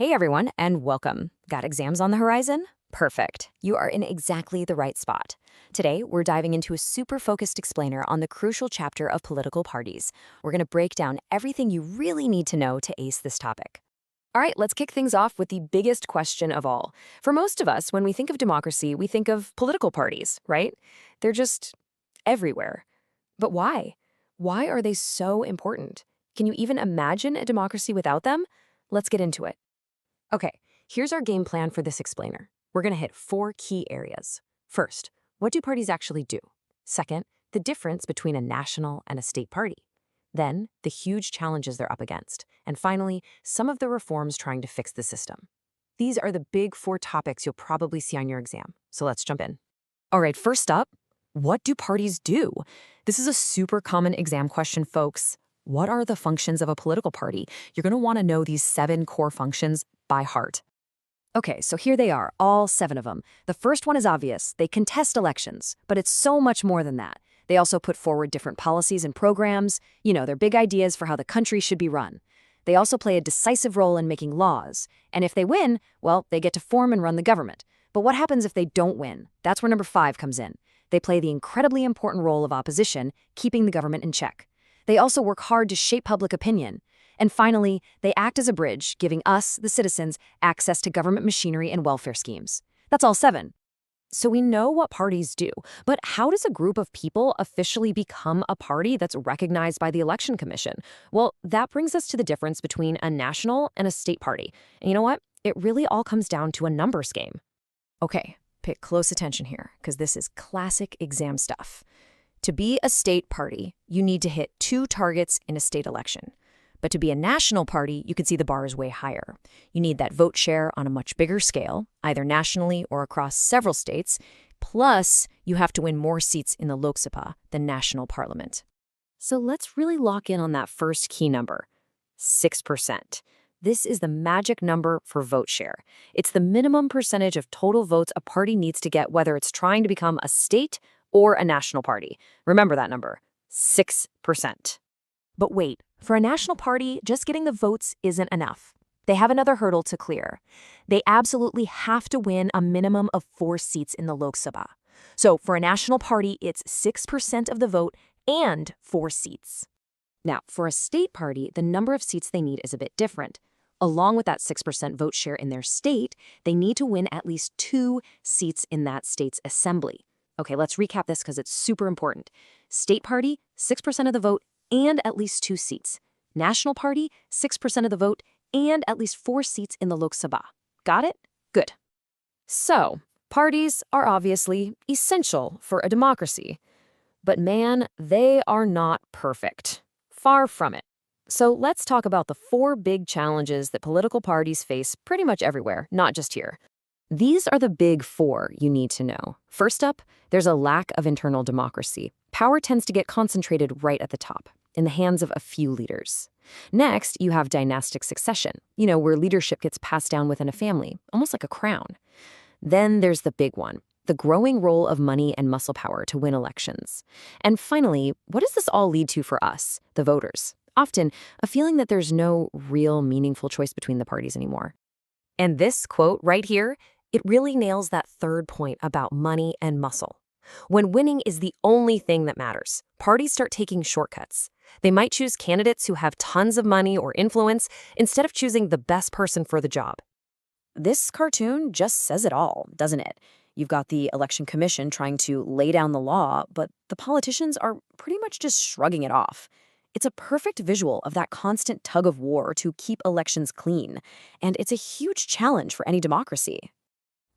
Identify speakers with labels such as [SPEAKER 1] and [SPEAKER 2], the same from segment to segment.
[SPEAKER 1] Hey everyone, and welcome. Got exams on the horizon? Perfect. You are in exactly the right spot. Today, we're diving into a super focused explainer on the crucial chapter of political parties. We're going to break down everything you really need to know to ace this topic. All right, let's kick things off with the biggest question of all. For most of us, when we think of democracy, we think of political parties, right? They're just everywhere. But why? Why are they so important? Can you even imagine a democracy without them? Let's get into it. Okay, here's our game plan for this explainer. We're going to hit 4 key areas. First, what do parties actually do? Second, the difference between a national and a state party. Then, the huge challenges they're up against. And finally, some of the reforms trying to fix the system. These are the big 4 topics you'll probably see on your exam. So let's jump in. All right, first up, what do parties do? This is a super common exam question, folks. What are the functions of a political party? You're going to want to know these 7 core functions by heart. Okay, so here they are, all 7 of them. The first one is obvious. They contest elections, but it's so much more than that. They also put forward different policies and programs, their big ideas for how the country should be run. They also play a decisive role in making laws. And if they win, well, they get to form and run the government. But what happens if they don't win? That's where number 5 comes in. They play the incredibly important role of opposition, keeping the government in check. They also work hard to shape public opinion. And finally, they act as a bridge, giving us, the citizens, access to government machinery and welfare schemes. That's all 7. So we know what parties do, but how does a group of people officially become a party that's recognized by the Election Commission? Well, that brings us to the difference between a national and a state party. And you know what? It really all comes down to a numbers game. Okay, pay close attention here, because this is classic exam stuff. To be a state party, you need to hit 2 targets in a state election. But to be a national party, you can see the bar is way higher. You need that vote share on a much bigger scale, either nationally or across several states. Plus, you have to win more seats in the Lok Sabha, the national parliament. So let's really lock in on that first key number, 6%. This is the magic number for vote share. It's the minimum percentage of total votes a party needs to get, whether it's trying to become a state or a national party. Remember that number, 6%. But wait, for a national party, just getting the votes isn't enough. They have another hurdle to clear. They absolutely have to win a minimum of 4 seats in the Lok Sabha. So for a national party, it's 6% of the vote and 4 seats. Now, for a state party, the number of seats they need is a bit different. Along with that 6% vote share in their state, they need to win at least 2 seats in that state's assembly. Okay, let's recap this because it's super important. State party, 6% of the vote and at least 2 seats. National party, 6% of the vote and at least 4 seats in the Lok Sabha. Got it? Good. So, parties are obviously essential for a democracy. But man, they are not perfect. Far from it. So let's talk about the 4 big challenges that political parties face pretty much everywhere, not just here. These are the big 4 you need to know. First up, there's a lack of internal democracy. Power tends to get concentrated right at the top, in the hands of a few leaders. Next, you have dynastic succession, where leadership gets passed down within a family, almost like a crown. Then there's the big one, the growing role of money and muscle power to win elections. And finally, what does this all lead to for us, the voters? Often, a feeling that there's no real meaningful choice between the parties anymore. And this quote right here, it really nails that third point about money and muscle. When winning is the only thing that matters, parties start taking shortcuts. They might choose candidates who have tons of money or influence instead of choosing the best person for the job. This cartoon just says it all, doesn't it? You've got the Election Commission trying to lay down the law, but the politicians are pretty much just shrugging it off. It's a perfect visual of that constant tug of war to keep elections clean, and it's a huge challenge for any democracy.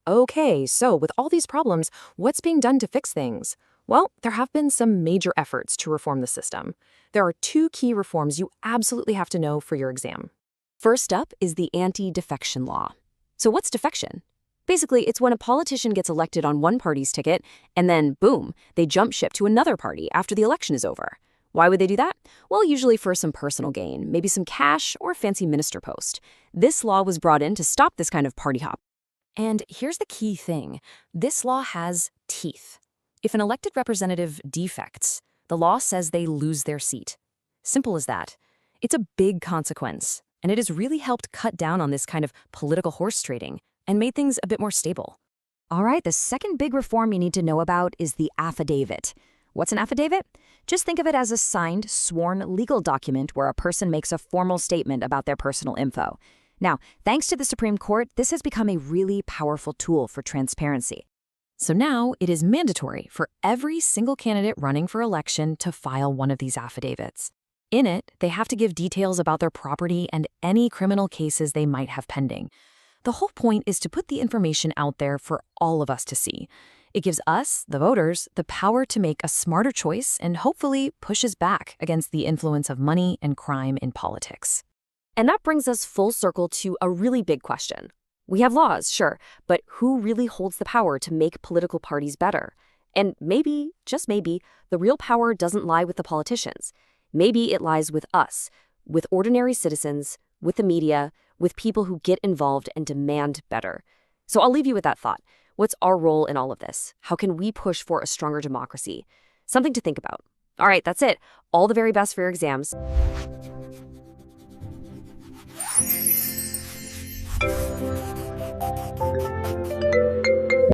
[SPEAKER 1] Okay, so with all these problems, what's being done to fix things? Well, there have been some major efforts to reform the system. There are 2 key reforms you absolutely have to know for your exam. First up is the anti-defection law. So what's defection? Basically, it's when a politician gets elected on one party's ticket, and then, boom, they jump ship to another party after the election is over. Why would they do that? Well, usually for some personal gain, maybe some cash or a fancy minister post. This law was brought in to stop this kind of party hop. And here's the key thing. This law has teeth. If an elected representative defects, the law says they lose their seat. Simple as that. It's a big consequence. and it has really helped cut down on this kind of political horse trading and made things a bit more stable. All right, the second big reform you need to know about is the affidavit. What's an affidavit? Just think of it as a signed, sworn legal document where a person makes a formal statement about their personal info. Now, thanks to the Supreme Court, this has become a really powerful tool for transparency. So now it is mandatory for every single candidate running for election to file one of these affidavits. In it, they have to give details about their property and any criminal cases they might have pending. The whole point is to put the information out there for all of us to see. It gives us, the voters, the power to make a smarter choice and hopefully pushes back against the influence of money and crime in politics. And that brings us full circle to a really big question. We have laws, sure, but who really holds the power to make political parties better? And maybe, just maybe, the real power doesn't lie with the politicians. Maybe it lies with us, with ordinary citizens, with the media, with people who get involved and demand better. So I'll leave you with that thought. What's our role in all of this? How can we push for a stronger democracy? Something to think about. All right, that's it. All the very best for your exams.